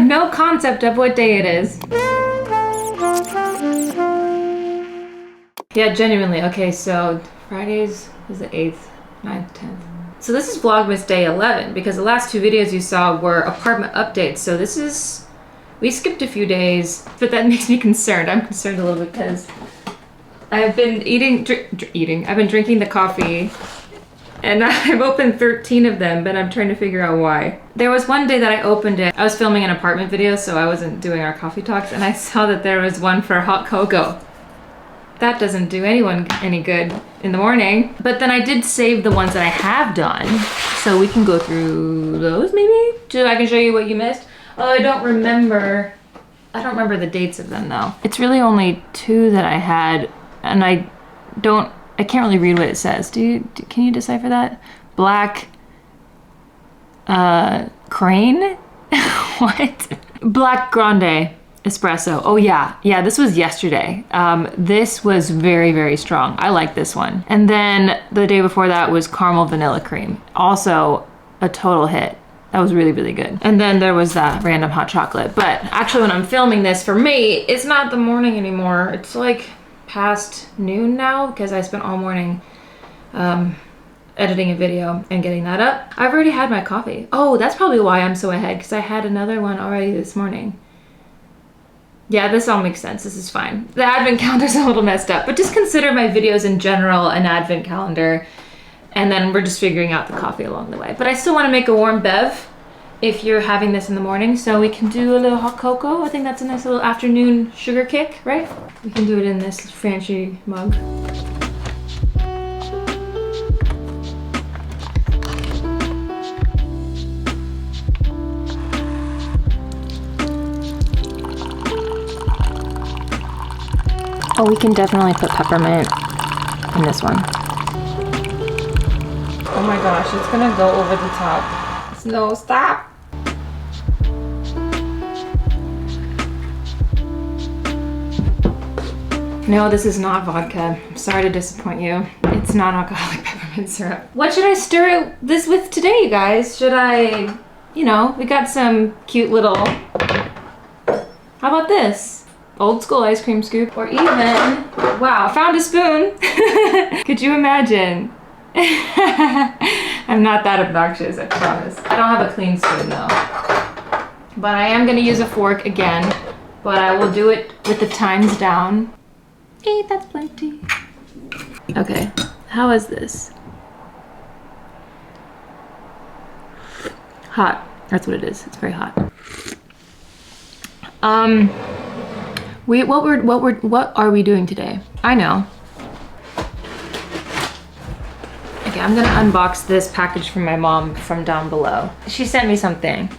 no concept of what day it is. Yeah, genuinely. Okay, so Fridays is the 8th, 9th, 10th. So this is Vlogmas day 11 because the last two videos you saw were apartment updates. So this is, we skipped a few days, but that makes me concerned. I'm concerned a little bit because I've been I've been drinking the coffee and I've opened 13 of them, but I'm trying to figure out why. There was one day that I opened it. I was filming an apartment video, so I wasn't doing our coffee talks, and I saw that there was one for hot cocoa. That doesn't do anyone any good in the morning. But then I did save the ones that I have done, so we can go through those maybe? So I can show you what you missed. Oh, I don't remember the dates of them though. It's really only two that I had, and I can't really read what it says. Can you decipher that? Black, crane? What? Black grande espresso. Oh yeah, this was yesterday. This was very, very strong. I like this one. And then the day before that was caramel vanilla cream. Also a total hit. That was really, really good. And then there was that random hot chocolate. But actually when I'm filming this, for me, it's not the morning anymore. It's like past noon now because I spent all morning editing a video and getting that up. I've already had my coffee. Oh, that's probably why I'm so ahead, because I had another one already this morning. Yeah, this all makes sense. This is fine. The advent calendar's a little messed up, but just consider my videos in general an advent calendar, and then we're just figuring out the coffee along the way. But I still want to make a warm bev if you're having this in the morning, so we can do a little hot cocoa. I think that's a nice little afternoon sugar kick, right? We can do it in this fancy mug. Oh, we can definitely put peppermint in this one. Oh my gosh, it's gonna go over the top. No, stop. No, this is not vodka. I'm sorry to disappoint you. It's not alcoholic peppermint syrup. What should I stir this with today, you guys? Should I, we got some cute little, how about this? Old school ice cream scoop, or even, wow, found a spoon. Could you imagine? I'm not that obnoxious, I promise. I don't have a clean spoon though. But I am gonna use a fork again, but I will do it with the tines down. Hey, that's plenty. Okay, how is this? Hot, that's what it is, it's very hot. What are we doing today? I know. Okay, I'm gonna unbox this package from my mom from down below. She sent me something,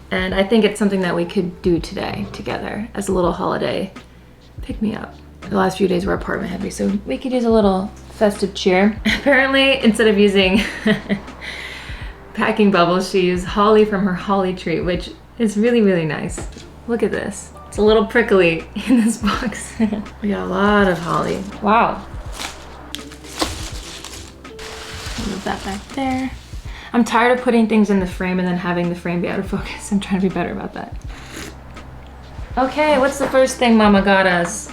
and I think it's something that we could do today together as a little holiday pick-me-up. The last few days were apartment heavy, so we could use a little festive cheer. Apparently, instead of using packing bubbles, she used holly from her holly tree, which is really, really nice. Look at this. It's a little prickly in this box. We got a lot of holly. Wow. Move that back there. I'm tired of putting things in the frame and then having the frame be out of focus. I'm trying to be better about that. Okay, what's the first thing Mama got us?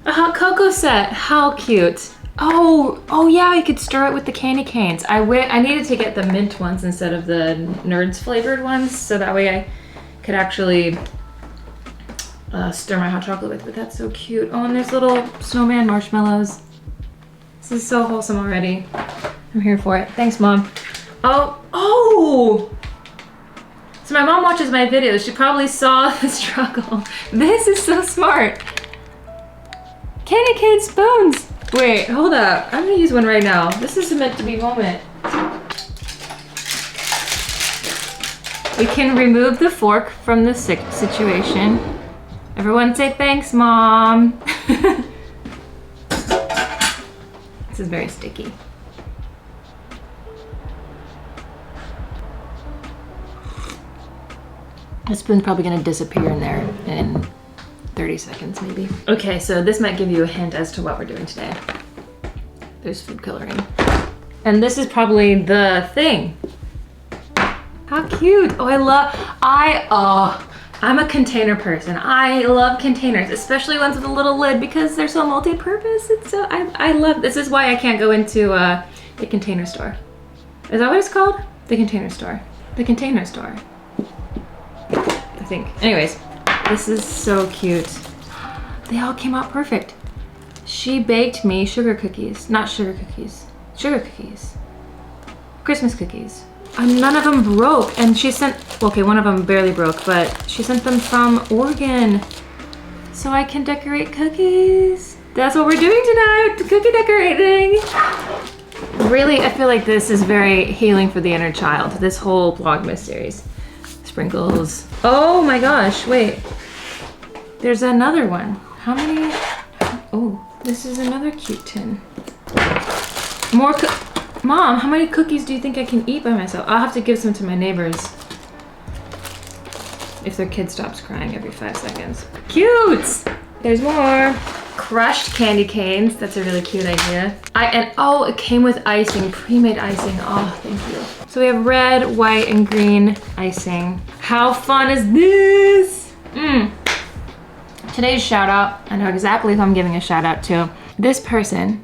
A hot cocoa set. How cute. Oh yeah, you could stir it with the candy canes. I needed to get the mint ones instead of the Nerds flavored ones, so that way I could actually stir my hot chocolate with, but that's so cute. Oh, and there's little snowman marshmallows. This is so wholesome already. I'm here for it. Thanks, Mom. Oh! So my mom watches my videos. She probably saw the struggle. This is so smart. Candy cane spoons. Wait, hold up. I'm gonna use one right now. This is a meant to be moment. We can remove the fork from the situation. Everyone say thanks, Mom. This is very sticky. The spoon's probably gonna disappear in there in 30 seconds maybe. Okay, so this might give you a hint as to what we're doing today. There's food coloring. And this is probably the thing. How cute. Oh, I'm a container person. I love containers, especially ones with a little lid because they're so multi-purpose. It's so, I love, this is why I can't go into the container store. Is that what it's called? The container store. The container store. I think. Anyways, this is so cute. They all came out perfect. She baked me sugar cookies. Not sugar cookies. Sugar cookies. Christmas cookies. None of them broke, and she sent, okay, one of them barely broke, but she sent them from Oregon so I can decorate cookies. That's what we're doing tonight, cookie decorating. Really, I feel like this is very healing for the inner child, this whole Vlogmas series. Sprinkles. Oh my gosh, wait. There's another one. How many? Oh, this is another cute tin. More Mom, how many cookies do you think I can eat by myself? I'll have to give some to my neighbors if their kid stops crying every 5 seconds. Cute! There's more. Crushed candy canes. That's a really cute idea. Oh, it came with icing, pre-made icing. Oh, thank you. So we have red, white, and green icing. How fun is this? Today's shout out, I know exactly who I'm giving a shout out to. This person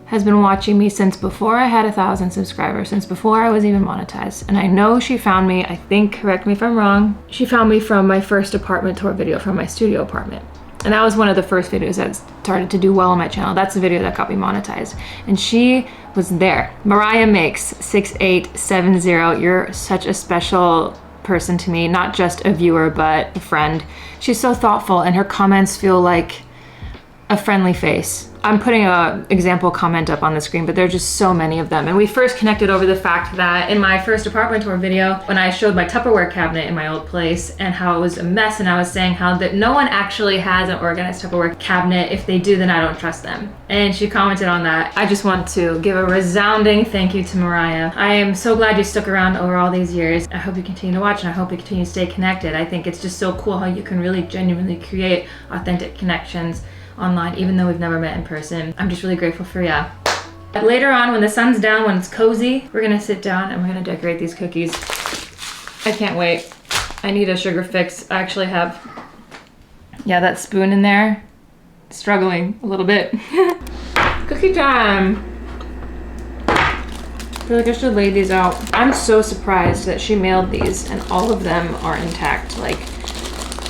has been watching me since before I had 1,000 subscribers, since before I was even monetized. And I know she found me, I think, correct me if I'm wrong, she found me from my first apartment tour video from my studio apartment. And that was one of the first videos that started to do well on my channel. That's the video that got me monetized. And she was there. Mariah Makes 6870, you're such a special person to me, not just a viewer, but a friend. She's so thoughtful and her comments feel like a friendly face. I'm putting an example comment up on the screen, but there are just so many of them. And we first connected over the fact that in my first apartment tour video, when I showed my Tupperware cabinet in my old place and how it was a mess, and I was saying how that no one actually has an organized Tupperware cabinet. If they do, then I don't trust them. And she commented on that. I just want to give a resounding thank you to Mariah. I am so glad you stuck around over all these years. I hope you continue to watch and I hope you continue to stay connected. I think it's just so cool how you can really genuinely create authentic connections online, even though we've never met in person. I'm just really grateful for you. Later on, when the sun's down, when it's cozy, we're gonna sit down and we're gonna decorate these cookies. I can't wait. I need a sugar fix. I actually have, yeah, that spoon in there. Struggling a little bit. Cookie time. I feel like I should lay these out. I'm so surprised that she mailed these and all of them are intact. Like,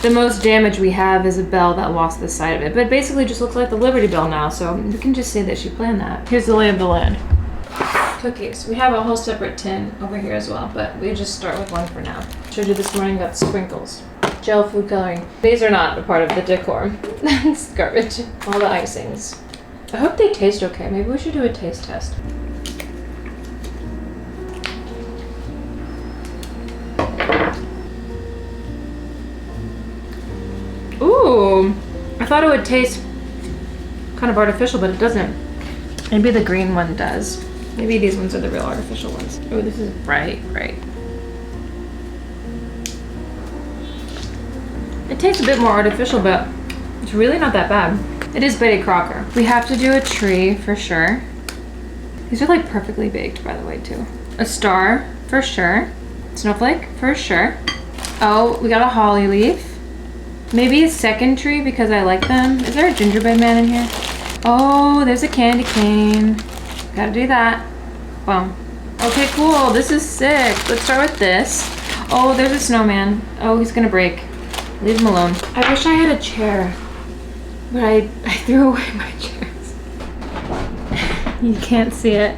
the most damage we have is a bell that lost the side of it, but it basically just looks like the Liberty Bell now, so we can just say that she planned that. Here's the lay of the land. Cookies. We have a whole separate tin over here as well, but we just start with one for now. Showed you this morning, got sprinkles. Gel food coloring. These are not a part of the decor. It's garbage. All the icings. I hope they taste okay. Maybe we should do a taste test. Ooh, I thought it would taste kind of artificial, but it doesn't. Maybe the green one does. Maybe these ones are the real artificial ones. Oh, this is bright. It tastes a bit more artificial, but it's really not that bad. It is Betty Crocker. We have to do a tree for sure. These are like perfectly baked, by the way, too. A star for sure. Snowflake for sure. Oh, we got a holly leaf. Maybe a second tree because I like them. Is there a gingerbread man in here? Oh, there's a candy cane. Gotta do that. Well, okay, cool. This is sick. Let's start with this. Oh, there's a snowman. Oh, he's gonna break. Leave him alone. I wish I had a chair, but I threw away my chairs. You can't see it.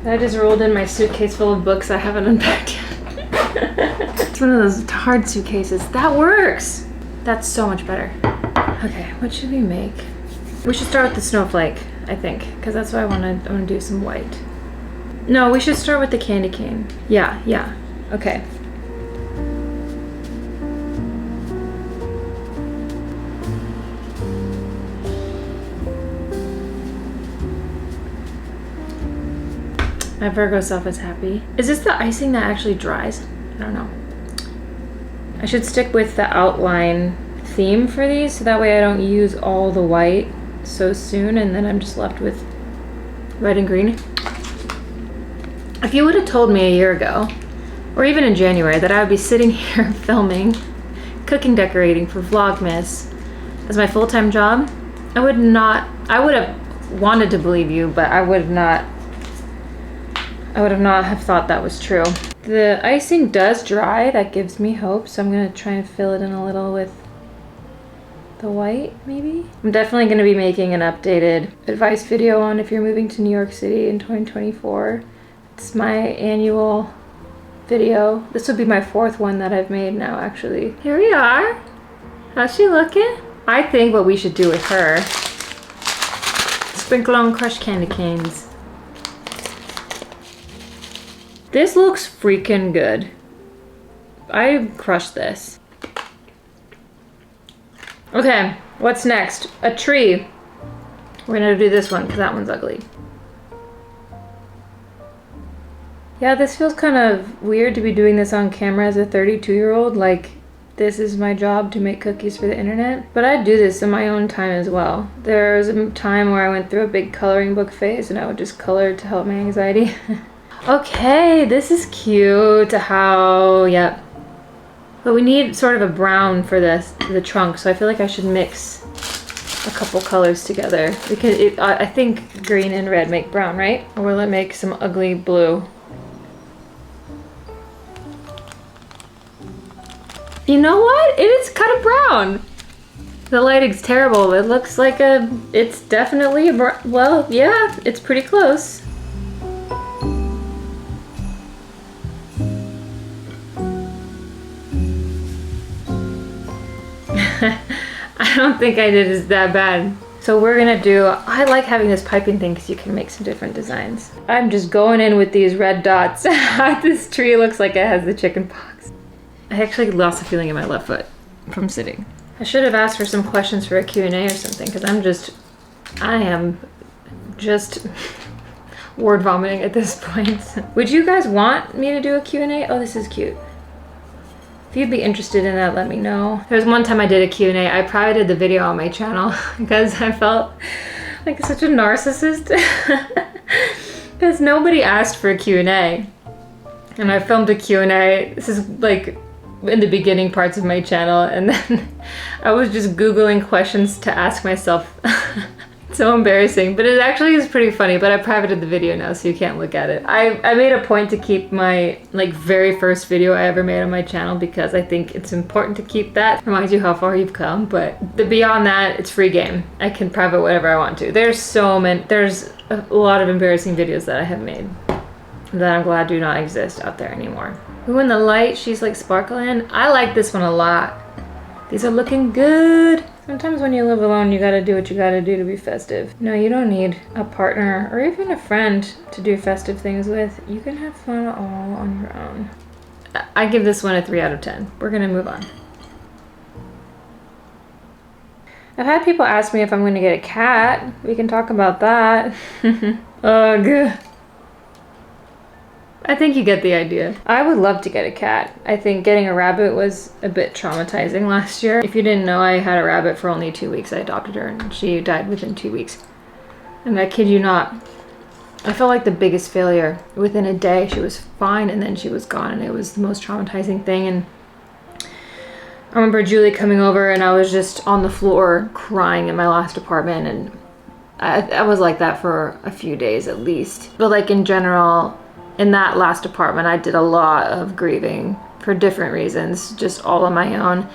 I just rolled in my suitcase full of books I haven't unpacked yet. It's one of those hard suitcases. That works. That's so much better. Okay, what should we make? We should start with the snowflake, I think, because that's what I want to do some white. No, we should start with the candy cane. Yeah, okay. My Virgo self is happy. Is this the icing that actually dries? I don't know. I should stick with the outline theme for these so that way I don't use all the white so soon and then I'm just left with red and green. If you would have told me a year ago or even in January, that I would be sitting here filming, cooking, decorating for Vlogmas as my full-time job, I would have wanted to believe you, but I would not have thought that was true. The icing does dry, that gives me hope, so I'm gonna try and fill it in a little with the white, maybe? I'm definitely gonna be making an updated advice video on if you're moving to New York City in 2024. It's my annual video. This will be my 4th one that I've made now, actually. Here we are. How's she looking? I think what we should do with her, sprinkle on crushed candy canes. This looks freaking good. I crushed this. Okay, what's next? A tree. We're gonna do this one because that one's ugly. Yeah, this feels kind of weird to be doing this on camera as a 32-year-old. Like, this is my job to make cookies for the internet. But I do this in my own time as well. There was a time where I went through a big coloring book phase and I would just color to help my anxiety. Okay, this is cute. How, yep. But we need sort of a brown for the trunk, so I feel like I should mix a couple colors together because I think green and red make brown, right? Or will it make some ugly blue? You know what? It is kind of brown. The lighting's terrible. It looks like it's definitely a brown. Well, yeah, it's pretty close. I don't think I did it that bad. So we're gonna do, I like having this piping thing because you can make some different designs. I'm just going in with these red dots. This tree looks like it has the chicken pox. I actually lost a feeling in my left foot from sitting. I should have asked for some questions for a Q&A or something because I am just word vomiting at this point. Would you guys want me to do a Q&A? Oh, this is cute. If you'd be interested in that, let me know. There's one time I did a Q&A. I privated the video on my channel because I felt like such a narcissist because nobody asked for a Q&A. And I filmed a Q&A. This is like in the beginning parts of my channel, and then I was just Googling questions to ask myself. So embarrassing, but it actually is pretty funny, but I privated the video now so you can't look at it. I made a point to keep my very first video I ever made on my channel because I think it's important to keep that. Reminds you how far you've come, but beyond that, it's free game. I can private whatever I want to. There's a lot of embarrassing videos that I have made that I'm glad do not exist out there anymore. Ooh, in the light, she's like sparkling. I like this one a lot. These are looking good. Sometimes when you live alone, you gotta do what you gotta do to be festive. No, you don't need a partner or even a friend to do festive things with. You can have fun all on your own. I give this one a 3 out of 10. We're gonna move on. I've had people ask me if I'm gonna get a cat. We can talk about that. Ugh. I think you get the idea. I would love to get a cat. I think getting a rabbit was a bit traumatizing last year. If you didn't know, I had a rabbit for only 2 weeks. I adopted her and she died within 2 weeks. And I kid you not, I felt like the biggest failure. Within a day, she was fine and then she was gone, and it was the most traumatizing thing. And I remember Julie coming over and I was just on the floor crying in my last apartment, and I was like that for a few days at least. But like in general, in that last apartment, I did a lot of grieving for different reasons, just all on my own.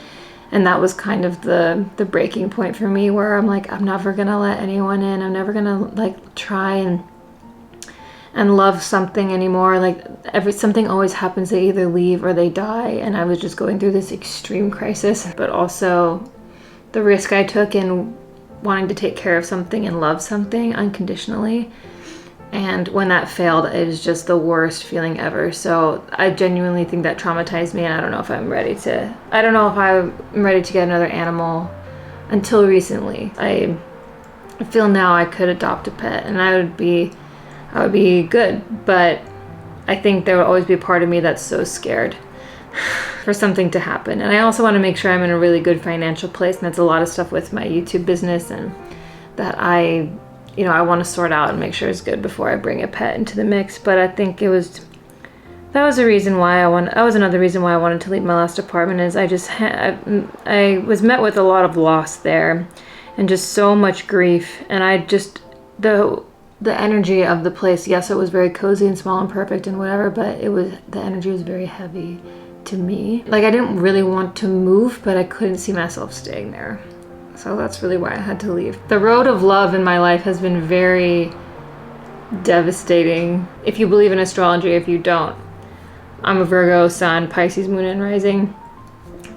And that was kind of the breaking point for me, where I'm like, I'm never gonna let anyone in. I'm never gonna like try and love something anymore. Like something always happens. They either leave or they die. And I was just going through this extreme crisis, but also the risk I took in wanting to take care of something and love something unconditionally. And when that failed, it was just the worst feeling ever. So I genuinely think that traumatized me, and I don't know if I'm ready to get another animal until recently. I feel now I could adopt a pet and I would be good, but I think there will always be a part of me that's so scared for something to happen. And I also want to make sure I'm in a really good financial place, and that's a lot of stuff with my YouTube business, and that I want to sort out and make sure it's good before I bring a pet into the mix. But I think it was That was a reason why that was another reason why I wanted to leave my last apartment. Is I was met with a lot of loss there, and just so much grief. And I just the energy of the place. Yes, it was very cozy and small and perfect and whatever, but the energy was very heavy to me. Like, I didn't really want to move, but I couldn't see myself staying there. So that's really why I had to leave. The road of love in my life has been very devastating. If you believe in astrology, if you don't. I'm a Virgo sun, Pisces moon and rising.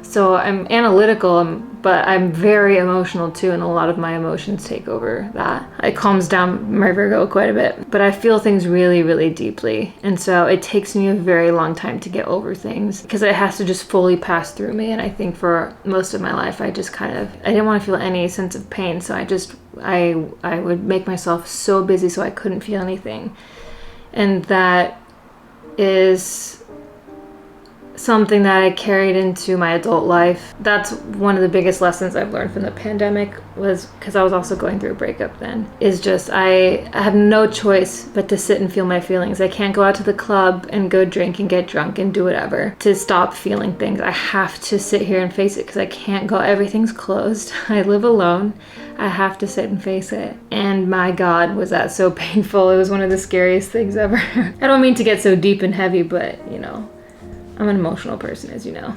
So I'm analytical, but I'm very emotional too, and a lot of my emotions take over that. It calms down my Virgo quite a bit, but I feel things really, really deeply. And so it takes me a very long time to get over things because it has to just fully pass through me. And I think for most of my life, I didn't want to feel any sense of pain. So I would make myself so busy so I couldn't feel anything. And that is something that I carried into my adult life. That's one of the biggest lessons I've learned from the pandemic, was because I was also going through a breakup then, is just I have no choice but to sit and feel my feelings. I can't go out to the club and go drink and get drunk and do whatever to stop feeling things. I have to sit here and face it because I can't go. Everything's closed. I live alone. I have to sit and face it. And my God, was that so painful. It was one of the scariest things ever. I don't mean to get so deep and heavy, but you know, I'm an emotional person, as you know.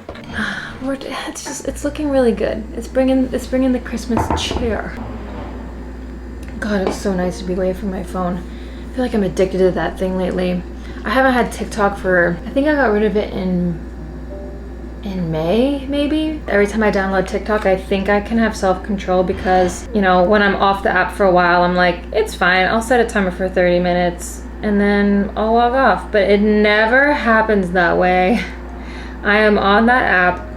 It's looking really good. It's bringing the Christmas cheer. God, it's so nice to be away from my phone. I feel like I'm addicted to that thing lately. I haven't had TikTok I think I got rid of it in May, maybe. Every time I download TikTok, I think I can have self-control because, you know, when I'm off the app for a while, I'm like, it's fine. I'll set a timer for 30 minutes. And then I'll log off, but it never happens that way. I am on that app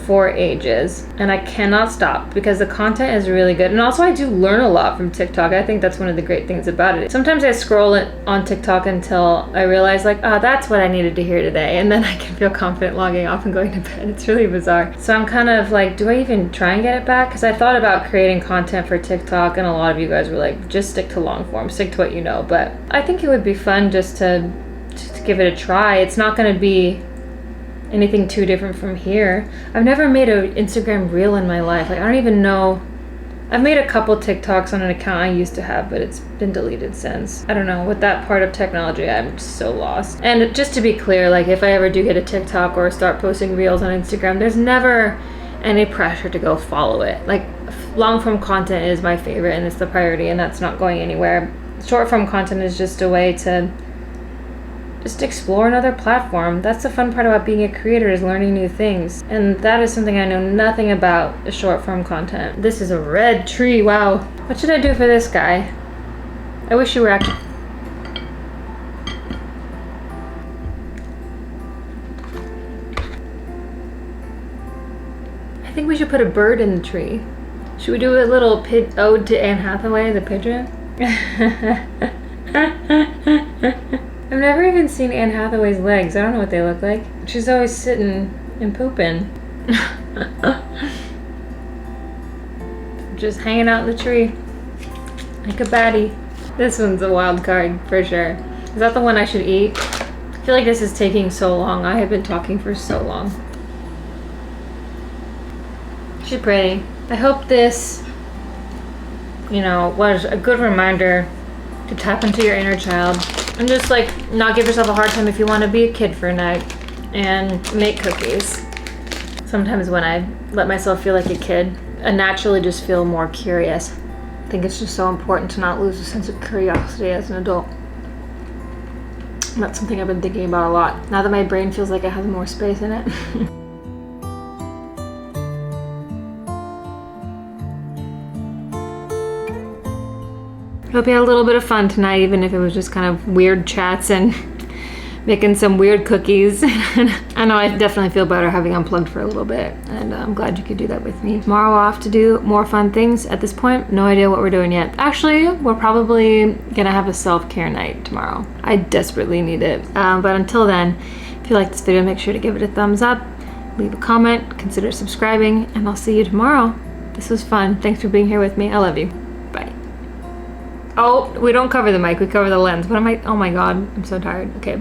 for ages and I cannot stop because the content is really good. And also I do learn a lot from TikTok. I think that's one of the great things about it. Sometimes I scroll it on TikTok until I realize like, oh, that's what I needed to hear today. And then I can feel confident logging off and going to bed. It's really bizarre. So I'm kind of like, do I even try and get it back? Because I thought about creating content for TikTok and a lot of you guys were like, just stick to long form, stick to what you know. But I think it would be fun just to give it a try. It's not going to be anything too different from here. I've never made an Instagram reel in my life. Like, I don't even know. I've made a couple TikToks on an account I used to have, but it's been deleted since. I don't know. With that part of technology, I'm so lost. And just to be clear, like, if I ever do get a TikTok or start posting reels on Instagram, there's never any pressure to go follow it. Like, long form content is my favorite and it's the priority, and that's not going anywhere. Short form content is just a way to just explore another platform. That's the fun part about being a creator, is learning new things. And that is something I know nothing about, the short form content. This is a red tree, wow. What should I do for this guy? I wish you were actually... I think we should put a bird in the tree. Should we do a little ode to Anne Hathaway, the pigeon? I've never even seen Anne Hathaway's legs. I don't know what they look like. She's always sitting and pooping. Just hanging out in the tree. Like a baddie. This one's a wild card, for sure. Is that the one I should eat? I feel like this is taking so long. I have been talking for so long. She's pretty. I hope this, you know, was a good reminder to tap into your inner child. And just like not give yourself a hard time if you want to be a kid for a night and make cookies. Sometimes when I let myself feel like a kid, I naturally just feel more curious. I think it's just so important to not lose a sense of curiosity as an adult. And that's something I've been thinking about a lot now that my brain feels like it has more space in it. Hope you had a little bit of fun tonight, even if it was just kind of weird chats and making some weird cookies. I know I definitely feel better having unplugged for a little bit, and I'm glad you could do that with me. Tomorrow we're off to do more fun things. At this point, no idea what we're doing yet. Actually, we're probably gonna have a self-care night tomorrow. I desperately need it. But until then, if you like this video, make sure to give it a thumbs up, leave a comment, consider subscribing, and I'll see you tomorrow. This was fun. Thanks for being here with me. I love you. Bye. Oh, we don't cover the mic, we cover the lens. What am I? Oh my God, I'm so tired. Okay.